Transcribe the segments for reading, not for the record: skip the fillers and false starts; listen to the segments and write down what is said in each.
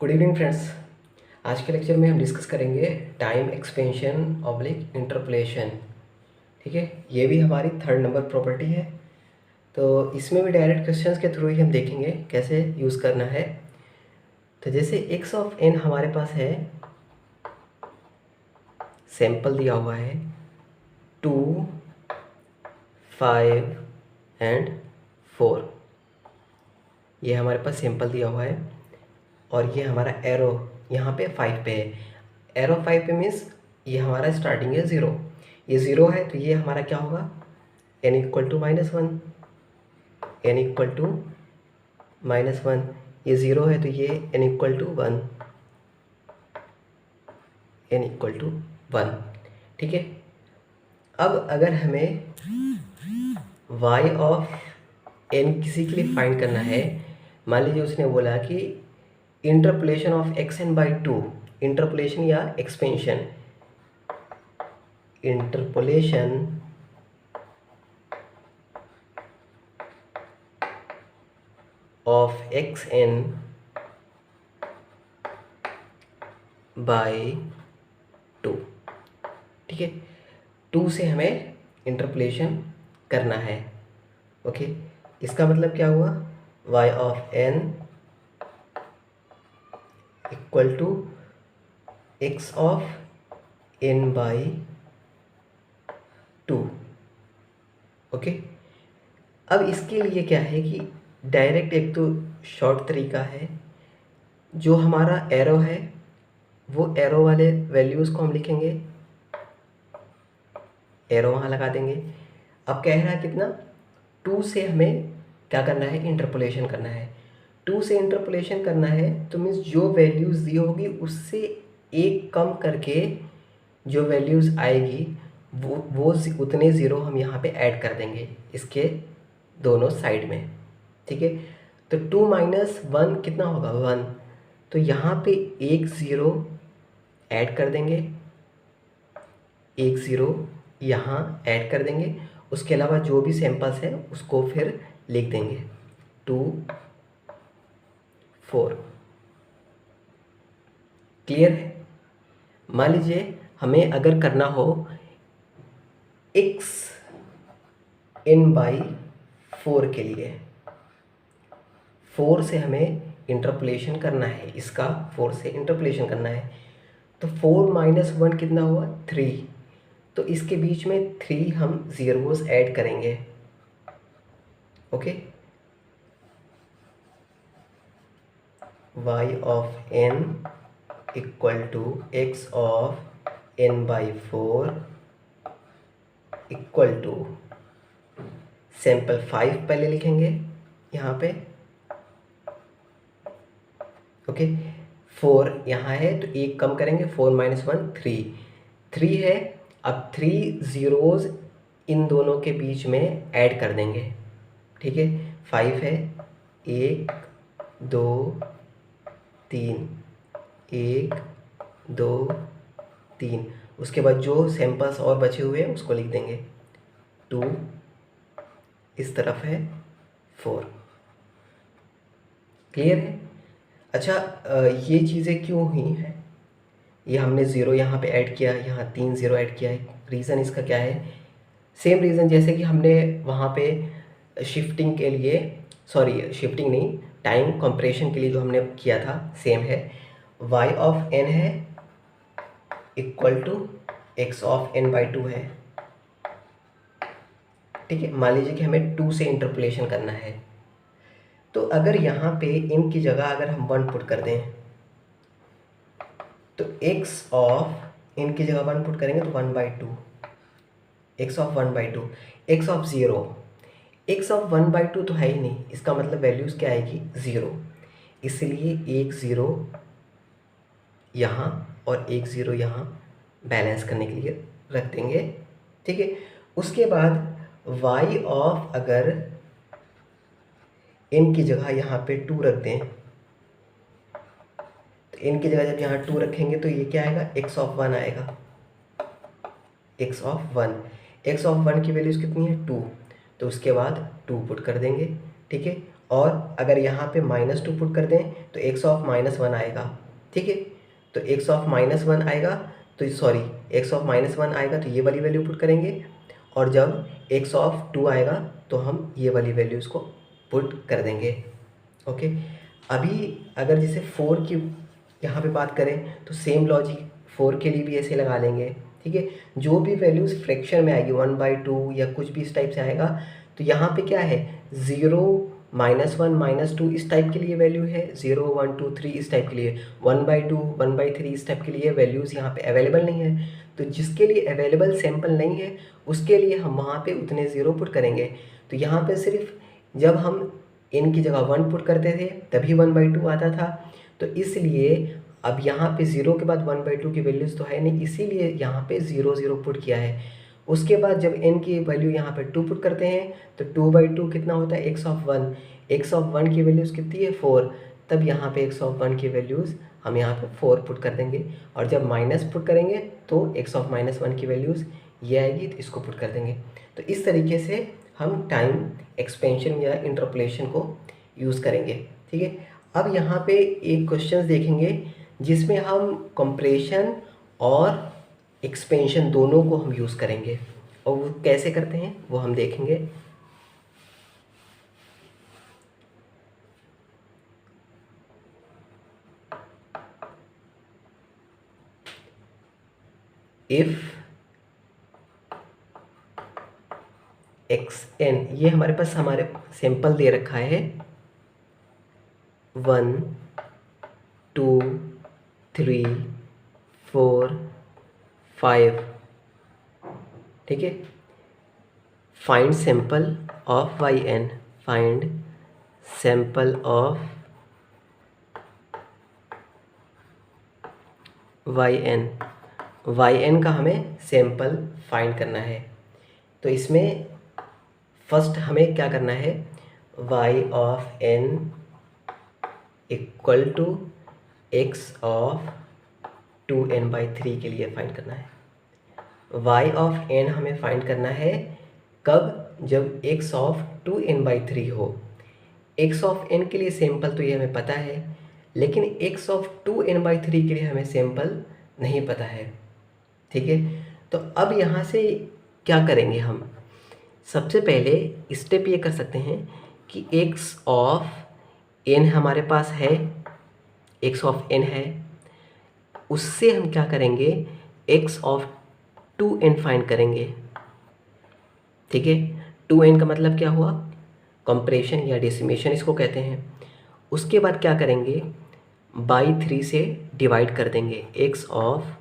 Good evening friends. आज के lecture में हम डिस्कस करेंगे टाइम एक्सपेंशन ऑब्लिक इंटरपोलेशन। ठीक है, ये भी हमारी थर्ड नंबर प्रॉपर्टी है। तो इसमें भी डायरेक्ट क्वेश्चंस के थ्रू ही हम देखेंगे कैसे यूज़ करना है। तो जैसे एक्स ऑफ एन हमारे पास है, सैंपल दिया हुआ है 2, 5 एंड 4। ये हमारे पास सैंपल दिया हुआ है और ये हमारा एरो यहाँ पे 5 पे है। एरो 5 पे मीन्स ये हमारा स्टार्टिंग है 0। ये 0 है तो ये हमारा क्या होगा, n equal to -1, n equal to -1। ये 0 है तो ये n equal to 1, n equal to 1। ठीक है, अब अगर हमें y ऑफ n किसी के लिए फाइंड करना है, मान लीजिए उसने बोला कि interpolation of xn by 2, interpolation या expansion, interpolation of xn by 2। ठीक है, 2 से हमें इंटरपोलेशन करना है। ओके, इसका मतलब क्या हुआ, y of n equal to x of n by 2। Okay, अब इसके लिए क्या है कि डायरेक्ट एक तो शॉर्ट तरीका है, जो हमारा एरो है वो एरो वाले वैल्यूज़ को हम लिखेंगे, एरो वहाँ लगा देंगे। अब कह रहा है कितना, 2 से हमें क्या करना है, इंटरपोलेशन करना है। 2 से इंटरपोलेशन करना है तो मीन्स जो वैल्यूज़ दी होगी उससे एक कम करके जो वैल्यूज़ आएगी वो उतने ज़ीरो हम यहाँ पे ऐड कर देंगे इसके दोनों साइड में। ठीक है, तो 2 माइनस 1 कितना होगा, 1। तो यहाँ पे एक ज़ीरो ऐड कर देंगे, एक ज़ीरो यहाँ ऐड कर देंगे। उसके अलावा जो भी सैंपल्स हैं उसको फिर लिख देंगे 2, 4। क्लियर है। मान लीजिए हमें अगर करना हो x n बाई 4 के लिए, 4 से हमें इंटरपोलेशन करना है, इसका 4 से इंटरपोलेशन करना है। तो 4 माइनस 1 कितना हुआ, 3। तो इसके बीच में 3 हम ज़ीरोज़ ऐड करेंगे। Okay, y of n equal to x of n by 4 equal to sample 5 पहले लिखेंगे यहाँ पे। ओके, 4 यहाँ है तो एक कम करेंगे, 4 माइनस 1 3 है। अब 3 ज़ीरोज़ इन दोनों के बीच में ऐड कर देंगे। ठीक है, 5 है, 1 2 3, 1 2 3। उसके बाद जो सैंपल्स और बचे हुए हैं उसको लिख देंगे 2, इस तरफ है 4। क्लियर है। अच्छा, ये चीज़ें क्यों हुई हैं, ये हमने ज़ीरो यहाँ पे ऐड किया, यहाँ 3 ज़ीरो ऐड किया है। रीज़न इसका क्या है, सेम रीज़न जैसे कि हमने वहाँ पे शिफ्टिंग के लिए, सॉरी शिफ्टिंग नहीं, टाइम कंप्रेशन के लिए जो हमने किया था सेम है। y ऑफ n है equal to x of n by 2 है। ठीक है, मान लीजिए कि हमें 2 से इंटरपोलेशन करना है, तो अगर यहाँ पे इन की जगह अगर हम 1 पुट कर दें तो x ऑफ इन की जगह 1 पुट करेंगे तो 1 by 2, x of 1 by 2, x of 0, x of 1 by 2 तो है ही नहीं, इसका मतलब वैल्यूज़ क्या आएगी, 0। इसलिए एक ज़ीरो यहाँ और एक ज़ीरो यहाँ बैलेंस करने के लिए रख देंगे। ठीक है, उसके बाद y ऑफ अगर n की जगह यहाँ पे 2 रख दें, तो n की जगह जब यहाँ 2 रखेंगे तो ये क्या आएगा, x ऑफ 1 आएगा, x ऑफ 1। x ऑफ 1 की वैल्यूज़ कितनी है, 2। तो उसके बाद 2 पुट कर देंगे। ठीक है, और अगर यहाँ पे -2 पुट कर दें तो x ऑफ -1 आएगा। ठीक है, तो x ऑफ -1 आएगा, तो सॉरी x ऑफ -1 आएगा तो ये वाली वैल्यू पुट करेंगे, और जब x ऑफ 2 आएगा तो हम ये वाली वैल्यूज़ को पुट कर देंगे। ओके, अभी अगर जैसे 4 की यहाँ पे बात करें तो सेम लॉजिक 4 के लिए भी ऐसे लगा लेंगे। ठीक है, जो भी वैल्यूज़ फ्रैक्शन में आएगी 1/2 या कुछ भी इस टाइप से आएगा, तो यहाँ पे क्या है 0, -1, -2 इस टाइप के लिए वैल्यू है, 0, 1, 2, 3 इस टाइप के लिए, 1/2, 1/3 इस टाइप के लिए वैल्यूज़ यहाँ पे अवेलेबल नहीं है। तो जिसके लिए अवेलेबल सैम्पल नहीं है उसके लिए हम वहाँ पे उतने 0 पुट करेंगे। तो यहाँ पे सिर्फ जब हम n की जगह 1 पुट करते थे तभी 1/2 आता था, तो इसलिए अब यहाँ पे 0 के बाद 1/2 की वैल्यूज़ तो है नहीं, इसीलिए यहाँ पे 0 0 पुट किया है। उसके बाद जब n की वैल्यू यहाँ पे 2 पुट करते हैं तो 2/2 कितना होता है x ऑफ 1, x ऑफ 1 की वैल्यूज़ कितनी है 4, तब यहाँ पे x ऑफ 1 की वैल्यूज़ हम यहाँ पे 4 पुट कर देंगे, और जब माइनस पुट करेंगे तो x ऑफ -1 की वैल्यूज़ ये आएगी, तो इसको पुट कर देंगे। तो इस तरीके से हम टाइम एक्सपेंशन या इंटरपोलेशन को यूज़ करेंगे। ठीक है, अब यहाँ पे एक क्वेश्चन देखेंगे जिसमें हम कंप्रेशन और एक्सपेंशन दोनों को हम यूज़ करेंगे, और वो कैसे करते हैं वो हम देखेंगे। इफ़ xn, ये हमारे पास हमारे सैंपल दे रखा है 1, 2, 3, 4, 5। ठीक है, find sample of yn, find sample of yn का हमें सैंपल फाइंड करना है। तो इसमें फर्स्ट हमें क्या करना है, y of n equal to x of 2n/3 के लिए फाइंड करना है। y ऑफ n हमें फाइंड करना है कब, जब x ऑफ 2n/3 हो। x ऑफ n के लिए सैंपल तो ये हमें पता है, लेकिन x ऑफ 2n/3 के लिए हमें सैंपल नहीं पता है। ठीक है, तो अब यहाँ से क्या करेंगे हम, सबसे पहले स्टेप ये कर सकते हैं कि x ऑफ n हमारे पास है, x ऑफ n है, उससे हम क्या करेंगे x ऑफ 2n फाइंड करेंगे। ठीक है, 2n का मतलब क्या हुआ, कंप्रेशन या डेसिमेशन इसको कहते हैं। उसके बाद क्या करेंगे, बाई 3 से डिवाइड कर देंगे। x ऑफ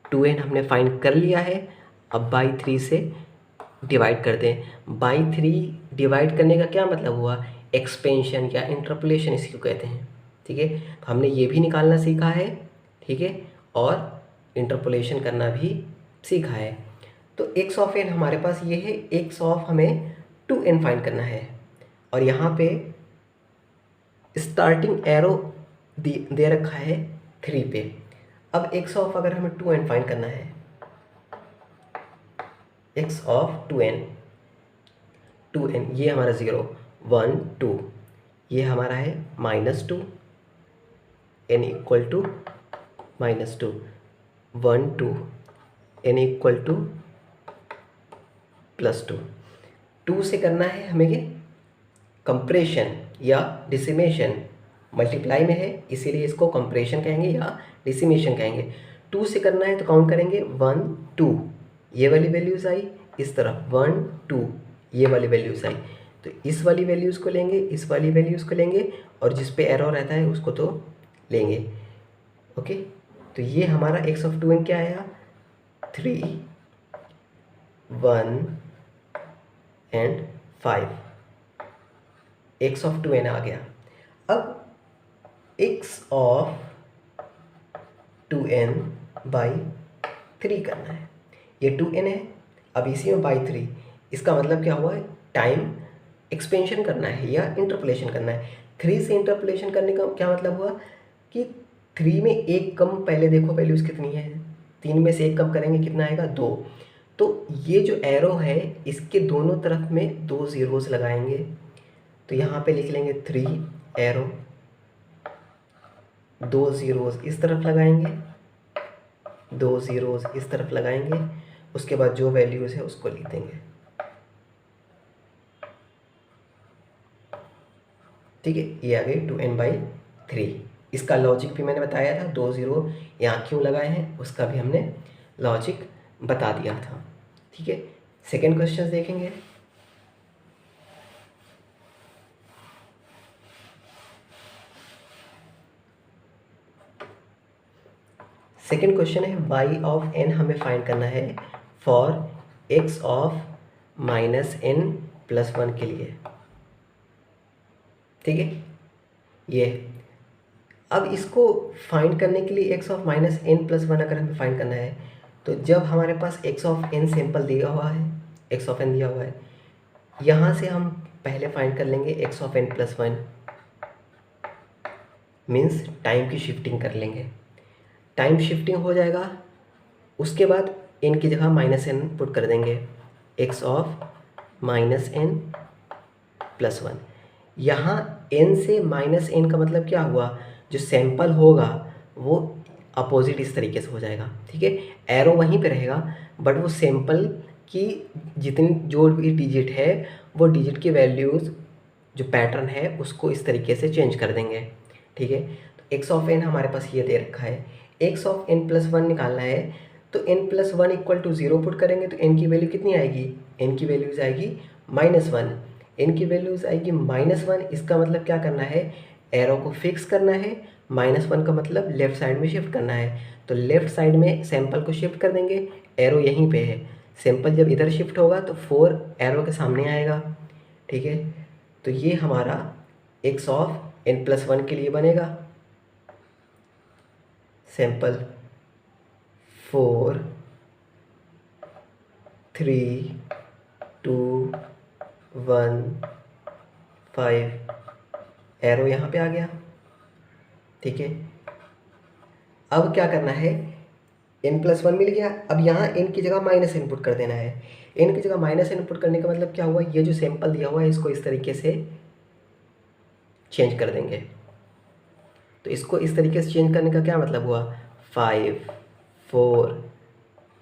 2n हमने फाइंड कर लिया है, अब बाई 3 से डिवाइड कर दें। बाई 3 डिवाइड करने का क्या मतलब हुआ, एक्सपेंशन या इंटरपोलेशन इसको कहते हैं। ठीक है, तो हमने ये भी निकालना सीखा है। ठीक है, और इंटरपोलेशन करना भी सीखा है। तो x ऑफ n हमारे पास ये है, x ऑफ हमें 2n फाइंड करना है, और यहाँ पे स्टार्टिंग एरो दे रखा है 3 पे। अब x ऑफ अगर हमें 2n फाइंड करना है, x ऑफ 2n ये हमारा 0, 1, 2, ये हमारा है -2, n equal to -2, 1, 2, n equal to +2। 2 से करना है हमें ये कंप्रेशन या डिसिमेशन, मल्टीप्लाई में है इसीलिए इसको कंप्रेशन कहेंगे या डिसिमेशन कहेंगे। 2 से करना है तो काउंट करेंगे 1, 2, ये वाली वैल्यूज़ आई, इस तरफ 1, 2 ये वाली वैल्यूज़ आई, तो इस वाली वैल्यूज़ को लेंगे, इस वाली वैल्यूज़ को लेंगे, और जिस पे एरो रहता है उसको तो लेंगे। ओके, तो ये हमारा x ऑफ 2n क्या आया, 3, 1 एंड 5, x ऑफ 2n आ गया। अब x ऑफ 2n/3 करना है, ये 2n है, अब इसी में बाई 3, इसका मतलब क्या हुआ, टाइम एक्सपेंशन करना है या इंटरपोलेशन करना है। 3 से इंटरपोलेशन करने का क्या मतलब हुआ कि 3 में एक कम, पहले देखो वैल्यूज़ कितनी है, 3 में से एक कम करेंगे कितना आएगा 2, तो ये जो एरो है इसके दोनों तरफ में 2 ज़ीरोज़ लगाएंगे, तो यहाँ पे लिख लेंगे 3 एरो, 2 ज़ीरोज़ इस तरफ लगाएंगे, 2 ज़ीरोज़ इस तरफ लगाएंगे, उसके बाद जो वैल्यूज़ है उसको लिख देंगे। ठीक है, ये आ गई 2n/3। इसका लॉजिक भी मैंने बताया था, 2 ज़ीरो यहाँ क्यों लगाए हैं उसका भी हमने लॉजिक बता दिया था। ठीक है, सेकेंड क्वेश्चन देखेंगे। सेकेंड क्वेश्चन है y ऑफ n हमें फाइंड करना है फॉर x ऑफ -n+1 के लिए। ठीक है, ये अब इसको फाइंड करने के लिए x ऑफ -n+1 अगर हमें फाइंड करना है तो जब हमारे पास x ऑफ n सैंपल दिया हुआ है, x ऑफ n दिया हुआ है, यहाँ से हम पहले फाइंड कर लेंगे x of n+1, means time की शिफ्टिंग कर लेंगे। टाइम शिफ्टिंग हो जाएगा, उसके बाद n की जगह -n पुट कर देंगे, x ऑफ -n+1। यहाँ n से -n का मतलब क्या हुआ, जो सैंपल होगा वो अपोजिट इस तरीके से हो जाएगा। ठीक है, एरो वहीं पे रहेगा बट वो सैंपल की जितनी जो भी डिजिट है वो डिजिट की वैल्यूज़ जो पैटर्न है उसको इस तरीके से चेंज कर देंगे। ठीक है, तो x ऑफ n हमारे पास ये दे रखा है, x ऑफ n+1 निकालना है तो n+1 = 0 पुट करेंगे तो n की वैल्यू कितनी आएगी, n की वैल्यूज़ आएगी -1, n की वैल्यूज़ आएगी -1। इसका मतलब क्या करना है, एरो को फिक्स करना है, -1 का मतलब लेफ़्ट साइड में शिफ्ट करना है, तो लेफ़्ट साइड में सैंपल को शिफ्ट कर देंगे, एरो यहीं पे है, सैंपल जब इधर शिफ्ट होगा तो 4 एरो के सामने आएगा। ठीक है, तो ये हमारा x ऑफ n+1 के लिए बनेगा, सैंपल 4 3 2 1 5, एरो यहाँ पे आ गया। ठीक है, अब क्या करना है, n+1 मिल गया, अब यहाँ n की जगह -n पुट कर देना है। n की जगह -n पुट करने का मतलब क्या हुआ, ये जो सैंपल दिया हुआ है इसको इस तरीके से चेंज कर देंगे। तो इसको इस तरीके से चेंज करने का क्या मतलब हुआ, 5 4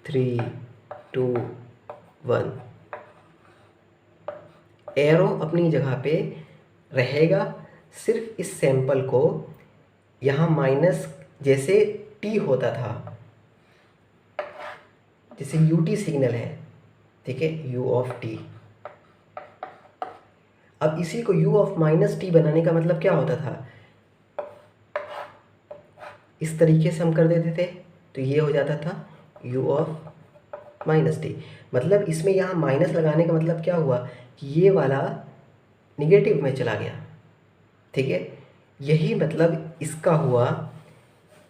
3 2 1, एरो अपनी जगह पे रहेगा, सिर्फ इस सैंपल को यहाँ माइनस, जैसे t होता था, जैसे ut सिग्नल है, ठीक है, u ऑफ t। अब इसी को u ऑफ -t बनाने का मतलब क्या होता था, इस तरीके से हम कर देते थे तो ये हो जाता था u ऑफ -t। मतलब इसमें यहाँ माइनस लगाने का मतलब क्या हुआ कि ये वाला निगेटिव में चला गया। ठीक है, यही मतलब इसका हुआ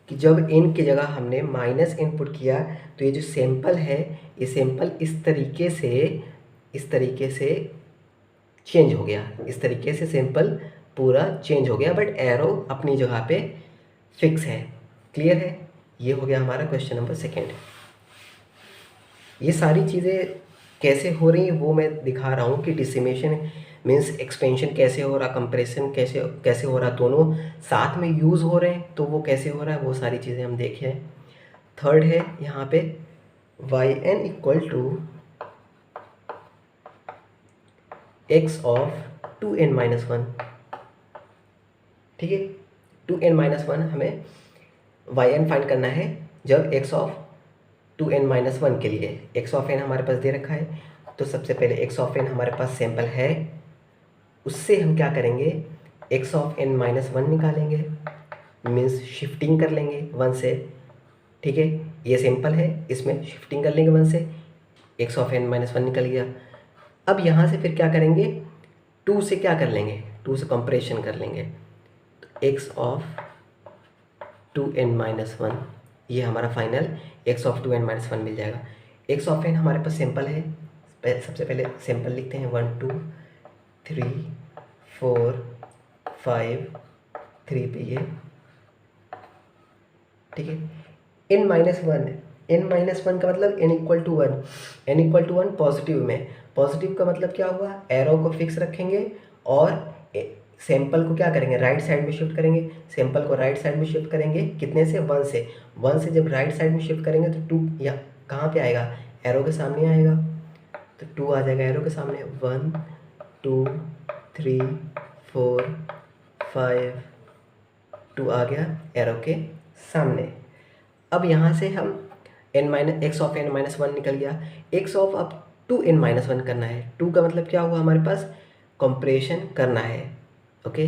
कि जब n की जगह हमने -n इनपुट किया तो ये जो सैंपल है, ये सैंपल इस तरीके से चेंज हो गया, इस तरीके से सैंपल पूरा चेंज हो गया, बट एरो अपनी जगह पे फिक्स है। क्लियर है, ये हो गया हमारा क्वेश्चन नंबर सेकेंड। ये सारी चीज़ें कैसे हो रही हैं वो मैं दिखा रहा हूँ कि डिसिमेशन मीन्स एक्सपेंशन कैसे हो रहा, कंप्रेशन कैसे कैसे हो रहा, दोनों साथ में यूज़ हो रहे हैं तो वो कैसे हो रहा है, वो सारी चीज़ें हम देखें। थर्ड है यहाँ पे yn = x ऑफ 2n-1। ठीक है, 2n-1 हमें yn फाइंड करना है जब x ऑफ 2n-1 के लिए। x ऑफ n हमारे पास दे रखा है, तो सबसे पहले x ऑफ n हमारे पास सैंपल है, उससे हम क्या करेंगे, x ऑफ n-1 निकालेंगे, मीन्स शिफ्टिंग कर लेंगे 1 से। ठीक है, ये सैंपल है, इसमें शिफ्टिंग कर लेंगे 1 से, x ऑफ n-1 निकल गया। अब यहाँ से फिर क्या करेंगे, 2 से क्या कर लेंगे, 2 से कंपैरिजन कर लेंगे, तो x ऑफ 2n-1, ये हमारा फाइनल x ऑफ 2n-1 मिल जाएगा। x ऑफ n हमारे पास सैंपल है, सबसे पहले सैंपल लिखते हैं 1 2 3 4 5 3 पे ये। ठीक है, n-1 का मतलब n = 1, n = 1 पॉजिटिव में। पॉजिटिव का मतलब क्या हुआ, एरो को फिक्स रखेंगे और सैंपल को क्या करेंगे, राइट साइड में शिफ्ट करेंगे। सैंपल को राइट साइड में शिफ्ट करेंगे कितने से, 1 से। 1 से जब राइट साइड में शिफ्ट करेंगे तो 2 या कहाँ पे आएगा, एरो के सामने आएगा, तो 2 आ जाएगा एरो के सामने। 1 2 3 4 5, 2 आ गया एरो के सामने। अब यहाँ से हम x ऑफ n-1 निकल गया। x ऑफ अब 2n-1 करना है। 2 का मतलब क्या हुआ, हमारे पास कंप्रेशन करना है। ओके,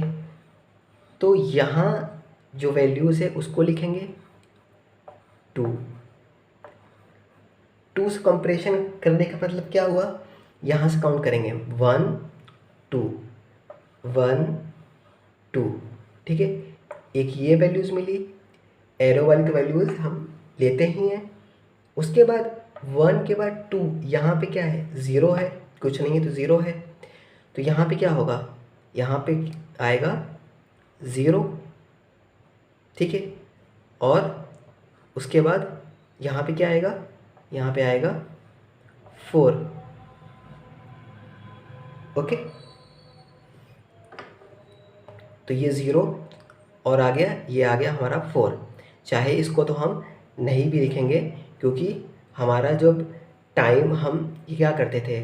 तो यहाँ जो वैल्यूज़ है उसको लिखेंगे 2 से कंप्रेशन करने का मतलब क्या हुआ, यहाँ से काउंट करेंगे 1 2 1 2, ठीक है। एक ये वैल्यूज़ मिली, एरो वाली तो वैल्यूज़ हम लेते ही हैं। उसके बाद 1 के बाद 2, यहाँ पे क्या है, 0 है, कुछ नहीं है तो 0 है। तो यहाँ पे क्या होगा, यहाँ पे आएगा 0, ठीक है। और उसके बाद यहाँ पे क्या आएगा, यहाँ पे आएगा 4। ओके, तो ये 0 और आ गया, ये आ गया हमारा 4। चाहे इसको तो हम नहीं भी लिखेंगे, क्योंकि हमारा जब टाइम हम ये क्या करते थे,